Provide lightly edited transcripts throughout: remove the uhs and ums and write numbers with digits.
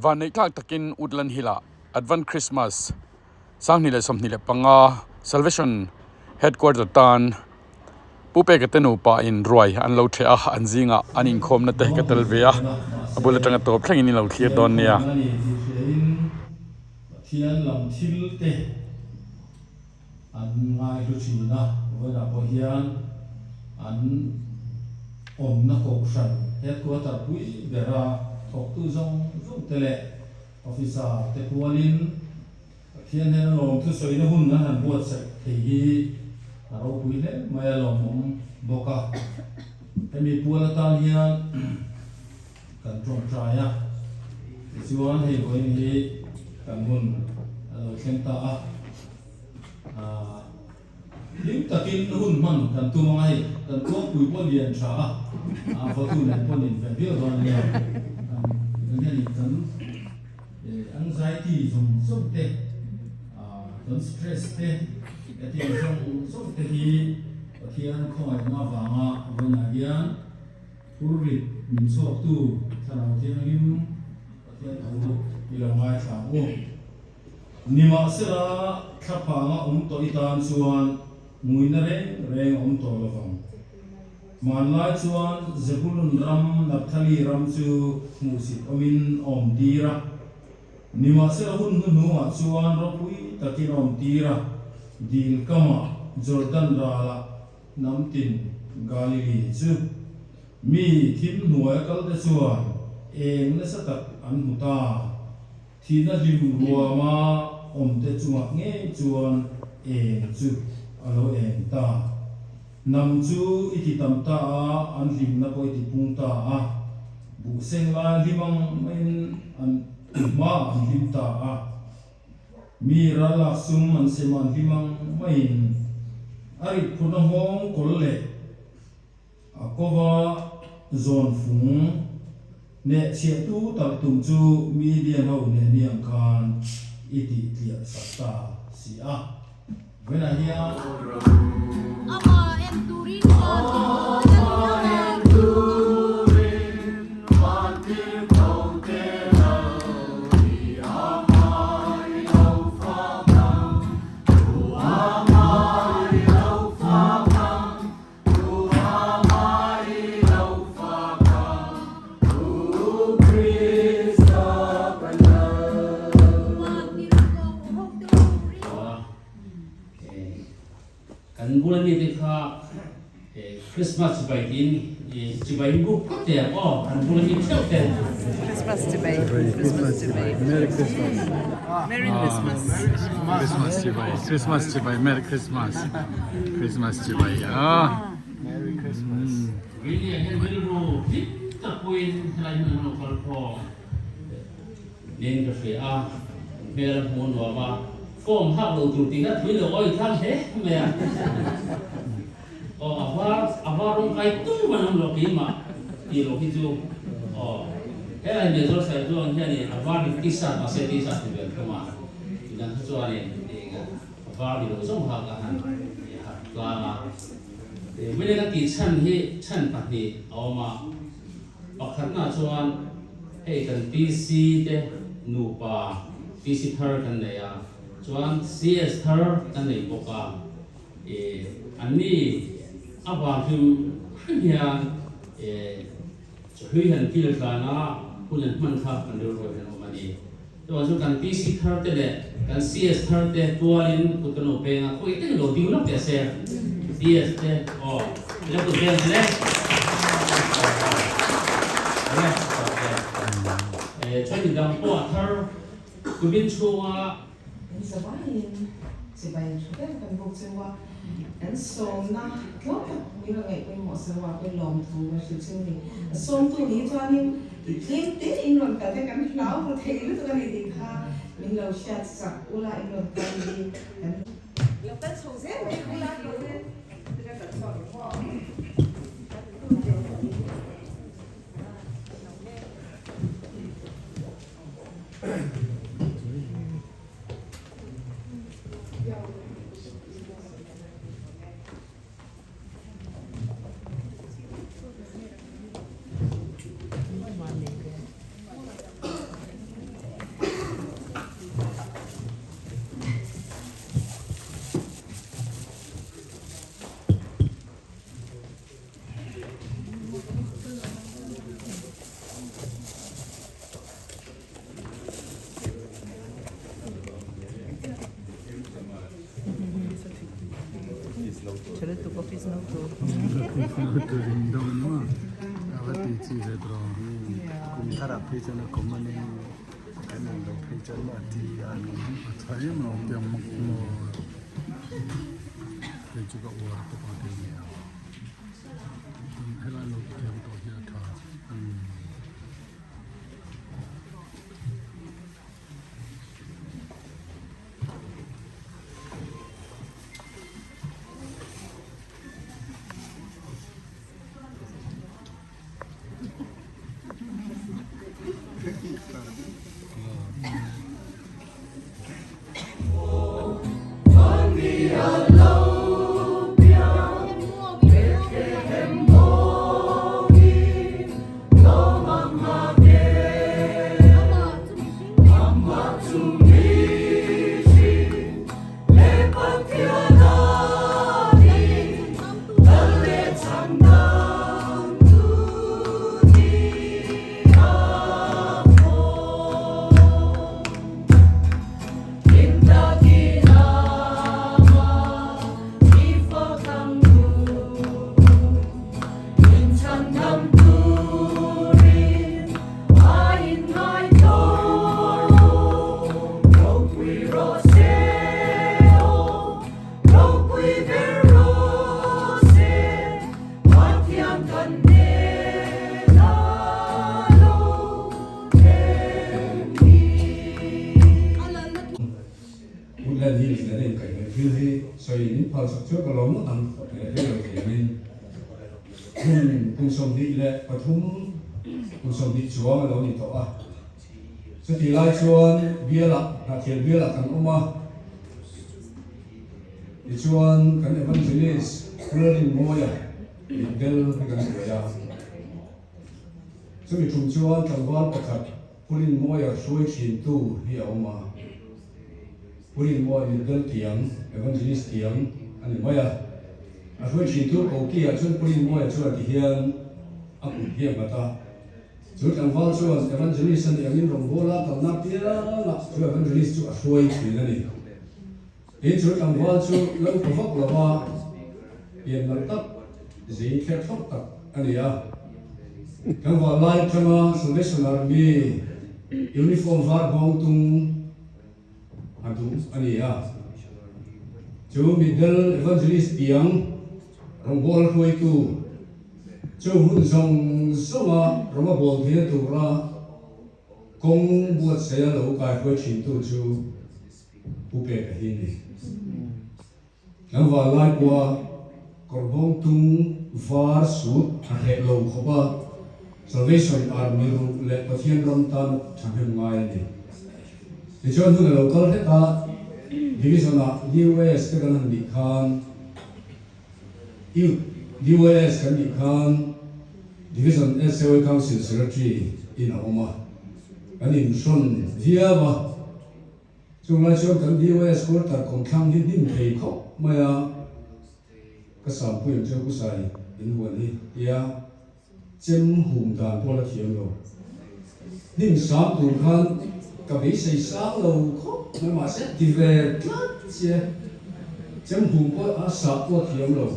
van nei tlak takin Woodland hila advent Christmas sang ni le som ni le panga Salvation headquarter tan pupe ka tenu pa in ruai an lo the a an zinga an in khom na te ka tel vea abula tanga top thleng in lo thlir don nia thian lam thil te an ngai lu china wala bo hian an om na ko khan headquarter pui bera thok tu zong tele officer te pualin thian hen lom tu soina hun na han buat sak thei aro pui le mai lom boka emi puala ta hian kan trom traya chuan hei boin hi kan hun alo thleng ta hlim takin hun man kan tu mangai kan tu pui pon lian tha fa tu len pon in ve bio don lia kan ni kan anxiety zum te kan stress te ti zum te hi thian khoi ma wanga wona hian purrit min chok tu tharau thiang im thian thalu ilongai tha o nima sera thapa nga to itan chuan muina reng to lovang manlai chuan zebulun ram napthali ram chu musit omin om dira nima sera hun nuwa chuan ropui takin om dira dil kama Jordan rala namtin Galilee chu mi thim nuai kal te chuan eng le satak an muta thina lim ruama om te chunga nge chuan eng chu alo eng ta nam chu iti tam ta an lim na poi ti pung ta bu seng la limang men an ma an lim ta mi rala sum an seman limang main ari phuna hong kolle akova zone fung ne chia tu tal tum chu media ho ne niang khan iti tlia sakta si vela hiya ama em turin Woodland Neitu kha Christmas by in by book there and Woodland Neitu Christmas debate. Merry Christmas. Merry Christmas Merry Christmas. Christmas chibai Merry Christmas chibai Merry Christmas. Really I can will the point like no for nên cái phía về là muốn nóiว่าform học đầu tiên thì nó thuyết là ôi tham thế mẹ avar rong kai tu mà nằm lọc mà thì lọc cái chú cái này mình rồi sai chú anh này avar đi tisa mà sẽ tisa thì được không mà thì đang chú anh này avar đi rồi xong học cả hàng là bây giờ cái tí chân bạc đi mà bạc khát na chú anh hay cần PC thế nụ pa PC thar cần này chuan CS thar kan nei boka an ni awa him hian hui han til kana kulen man kha kan ro ro mani to chu kan PC thar te le kan CS thar te tualin kutano pe nga ko ite lo ding lo te se CS te le ko ben le training dang po thar kubin chuwa sẽ bày cho các bạn học sinh qua đến sớm na lúc như là ngày quên một sinh qua quên lòng thù và sự sinh thì sớm tu lý cho nên liên tiếp in luận cả cái cắn lão và thầy lúc tôi này thì ha mình lâu chat sạc u lại in luận cái gì lúc tất số Z này không là cái gì cái cái số đúng không Turin dong ma, awat isi retro. Kung tarap pizza na kumani, kanang dong pizza na ti ano, tayo mo tiang mo juga uar tu pada ni. Hello lo tiang tu dia ta. Woodland Hills là nên cảnh người phiêu hi xoay những phao sọc trước có lóng một tầng để cái đầu thì mình cùng sông đi lệ và thúng cùng sông đi chúa mà lâu nhìn tổ à sẽ thì lai chuan bia lạc là thiền bia lạc thằng ông à thì chuan cái này vẫn chỉ là running môi à del cái này rồi à sẽ bị trùng chuan thằng quan bậc thật running môi à suối chín tu hiểu mà Woodland Neitu del tiang, evangelist tiang, ani maya. Asoi cintu koki asoi Woodland Neitu chuan ti hian aku hian bata. Chu tang wal chuan evangelist an angin rong bola kal na pia la chu evangelist chu asoi thin ani. In chu tang wal chu lo ko vok lawa pian lang tak zai kher thok tak ani a. Kang wa lai chama Salvation Army uniform var bong tung adu ani a chu middle evangelist tiang rongbol khoi tu chu hun song soma roma bol thia tu ra kong buat saya lo kai khoi chin tu chu upe ka hi ni ngwa lai kwa korbong tung var su a he lo khoba Salvation Army ru le pathian ram tan thanghem ngai ni thì cho nên là local hết ta division là US cái cái bị khan US cái bị khan division SOA Council Secretary in Oma cái niệm xuân vía mà chúng ta cho cái US của ta còn khang hết niệm thầy khóc mà cái sản phẩm cho cái sai in huấn đi ya chém hùng đàn qua là thiệt rồi niệm sản phẩm khan cái bị xây sáng lâu khóc mà sẽ đi về lát chứ chấm hùng có ở sạp có thiểm rồi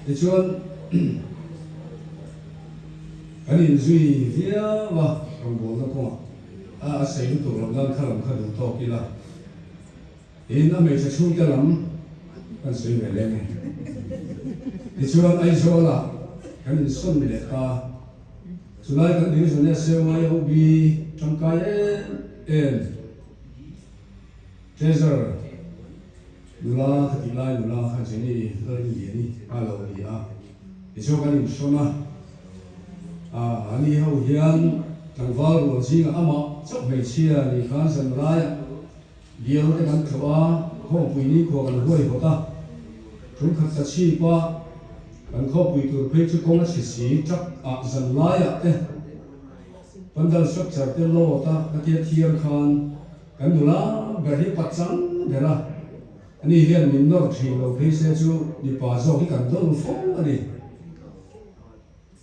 thì chuan cái này duy vía và đồng bộ nó có xây được tổ lòng gan khăn khăn đủ to kia là thì nó mới sẽ xuống cái lắm cái xây về lên này thì chuan ai cho là cái này xuân để ta so lai kan ding so ne sewai hobi tangkai en treasure lula khati lai lula kha cheni lai ni ni alo ni a iso kan sona ani ho hian tangwal ro jinga ama chok mei chia ni khan san lai biao te kan thwa kho pui ni kho kan hoi hota thum khat ta chi pa kan kho pui tur phei chu kong si si chak a zan lai a te pandal structure te lo ta ka ti thiam khan kan dula ga hi pachang dera ani hian min no thi lo phei se chu ni pa zo hi kan don fo ani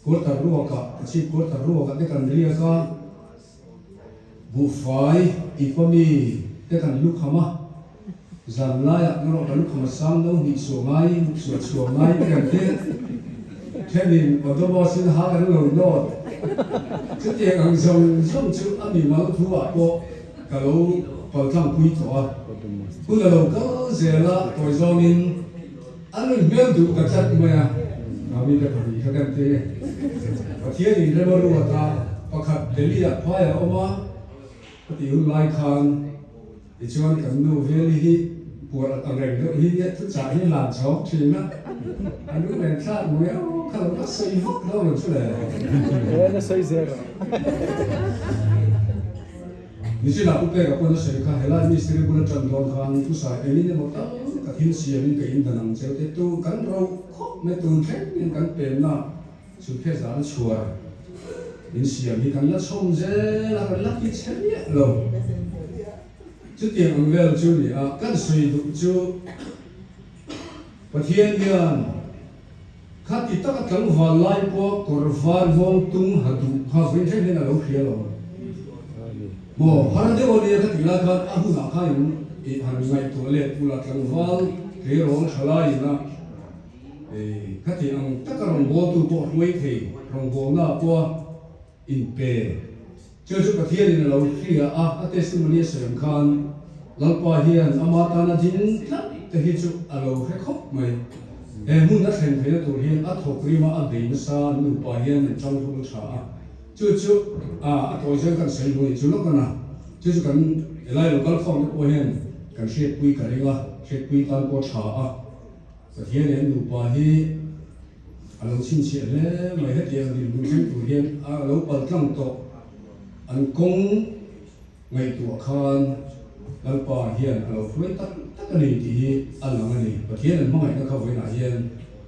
ko ta ru ka chi ko ta ru ka te kan ria ka bu fai i pa mi te kan lu khama Zan lai ak ngoro kan khoma sam no ni so ngai kan te thenin odobo sin ha kan lo no chu te ang som chu ami ma thu a ko ka lo pal thang pui tho a kun lo ka zela to zonin an mel du ka chat ma ya ami ka phi ka kan te pathian in le ru ta pakhat delhi a phaya oma pati hu lai khan ti chuan kan nu veli hi pur ang reng do hi ya thu cha hi lan chok thing na anu len sa mu ya ka lo ka sei hok lo lo chu le nó xây dễ rồi ni si la upe ka pon sei kha hela ni sri bul chan don khan tu sa eni ne mo ta ka thin si min ka in danang cheu te tu kan ro khop me tun thek ni kan pe na su phe za chua in si mi kan la chom je la kan la ki chen ye lo chu tiang ang vel chu ni a kan sui du chu pathian hian khati tak kan van lai po kor van vong tung hatu ha vin thek ni na lo khia lo mo haran de oli ka tila ka abu na kha in e han ngai to le pula tlang wal re rong thala ina e khati ang takarong bo tu po ruai thei rong bo na po in pe chu chu pathian in lo khia a testimonies sem khan lalpa hian amata na din tla te hi chu alo he khop mai e mun na thlen thei tu hian a thokri ma a bein sa nu pa hian chang ru tha chu a to je kan sei lui chu lo kana chu kan elai local phone ko hen kan shet pui ka ringa shet pui tan ko tha a pathian en nu pa hi alo chin che le mai he tiang din mun chen tu hian a lo pal tlang to an kong ngai tu khan lalpa hian alo frui tak ani ti alang ani pathian an mai na kha voi na hian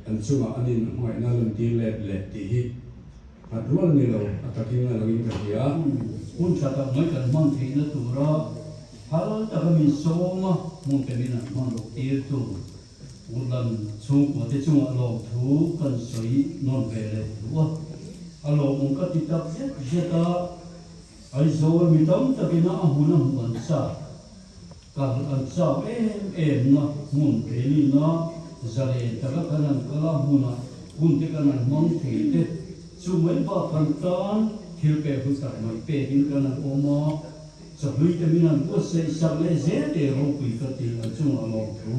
an chunga anin mai na lun ti le ti hi adrual ni lo atakin na lagin ka dia un chata mai kan man thei na tu ra hal ta ka min soma mun pe min man lo tir tu ulan chung ko te chung lo thu kan soi non ve le wa alo mun ka ti tak je ta ai zo mi tam ta ki na hu na hu an sa ka an sa na mun pe ni na zare ta ka kan kala hu na hun te kan man thei te chu mai ba kan tan thil pe hu sa mai pe hin kan oma sa hui te min an ko se sa le ze te ro pui ka ti an chung a lo thu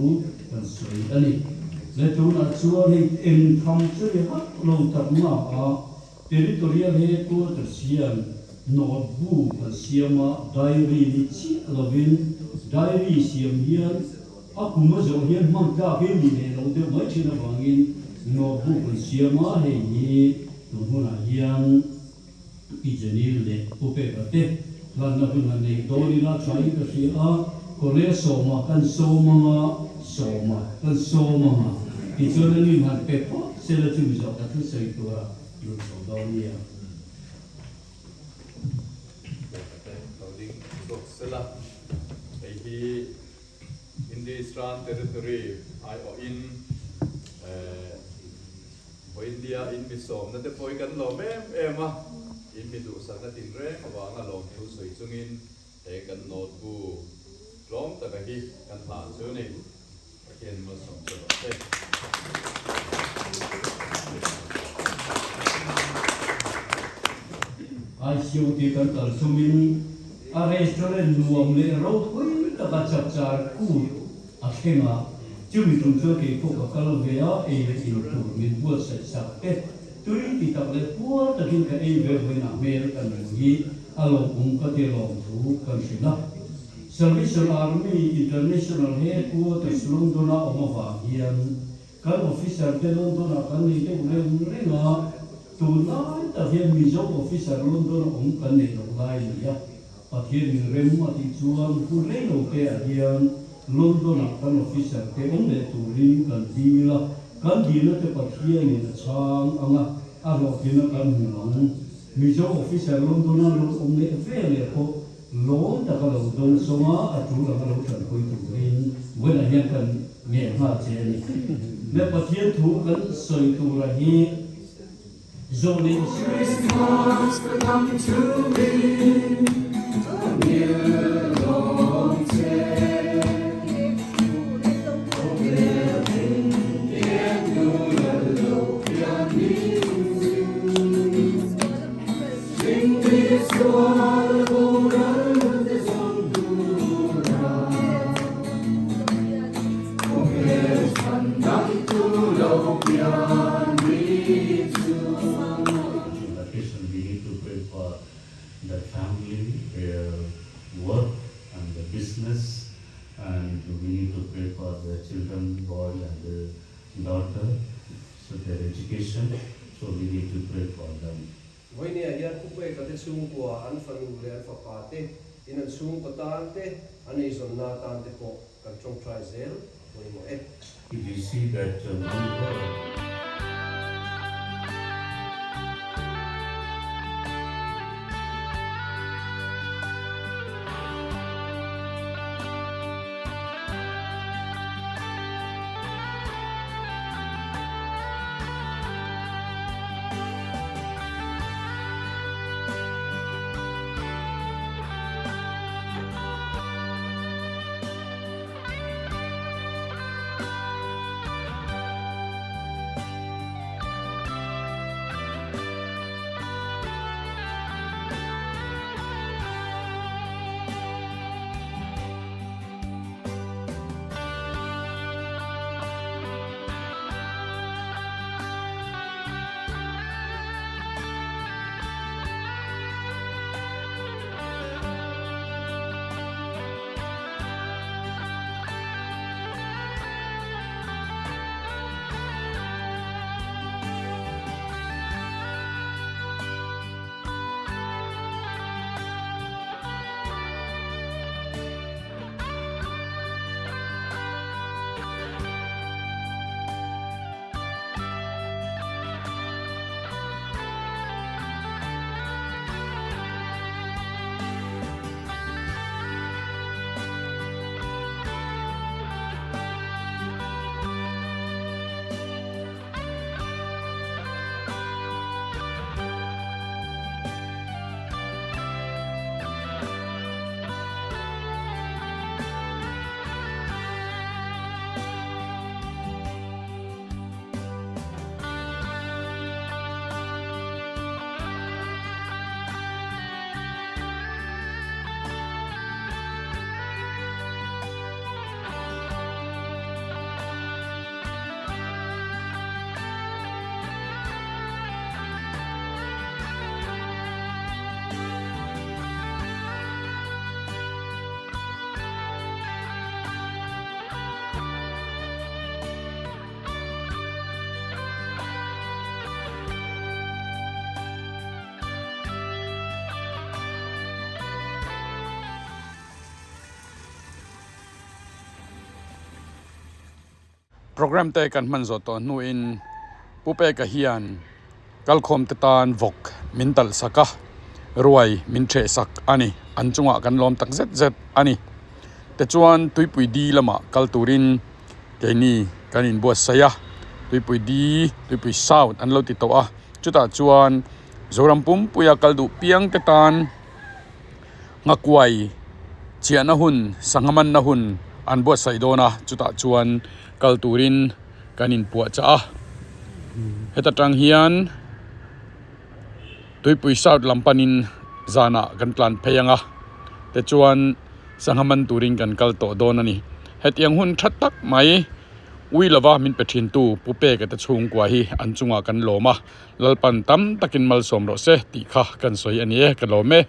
kan soi ani le tu na chu ni en tham chu le ha lo ta ma a territorial he ko ta sian no bu kan siama diary ni chi lovin diary siam hian a kuma zo hian man ta ke ni ne lo de mai china wangin no bu kan siama he ni no huna hian ijenil le upe bate lan na huna nei dori na chai ka si a kore soma kan soma ti chona ni man pe po se la chu zo ka thu sei to ra lu so do ni ya VAWKSA in the Eastern Territory I in India in Misom na te poi kan lo ema in midu sa na tin re wa nga lo thu sui chungin te kan not bu rom ta ka hi kan pha chu ni ken mo som chu te ai siu ti kan kal sumin a restaurant nuam le ro hui ta ka chap char ku a khenga chu mi tum chu ke ko ka kal ve a e le in tu min bu sa sa te tui ti ta le pu ta kin ka e ve ve na me kan ni a lo ka te lo thu kan si na Salvation Army International Headquarters London a oma hian kan officer te London a kan ni te le renga tu na ta hian mi zo officer London om kan nei lo lai ya pathian in rem ma ti chuan hu le lo te a hian London a kan officer te om le tu rin kan ti la kan di na te pathian in chang anga a lo ti na kan hu mang mi zo officer London a lo om le ve le ko lo ta ka lo don songa a tu la lo chan koi tu rin we la hian kan nge ha che ni le pathian thu kan soi tu ra hi zoning Christmas come to me, a new long day. business, and we need to pray for the children, boy and the daughter, so their education. So we need to pray for them. Voi ni ayan ku pe ka te sung ko an fanu le fa pa te in an sung ko tan te an izon na tan te ko kan trong try zel voi mo e. If you see that program te kan man zo to nu in pupe ka hian kalkhom te tan vok mintal saka ruai min the sak ani anchunga kan lom tak zet zet ani te chuan tuipui di lama kalturin keini kanin bo saya tuipui di tuipui south an lo ti to a chuta chuan zorampum puya kaldu piang te tan ngakwai chiana hun sangaman na hun an bo saidona chuta chuan kalturin kanin puwa cha heta tang hian tuipui south lampanin zana kan tlan pheyanga te chuan sanghaman turin kan kalto don ani hetiang hun thattak mai uilawa min pethin tu pupe ka ta chung kwa hi anchunga kan loma lalpan tam takin mal som ro se ti kha kan soi ani e ka lome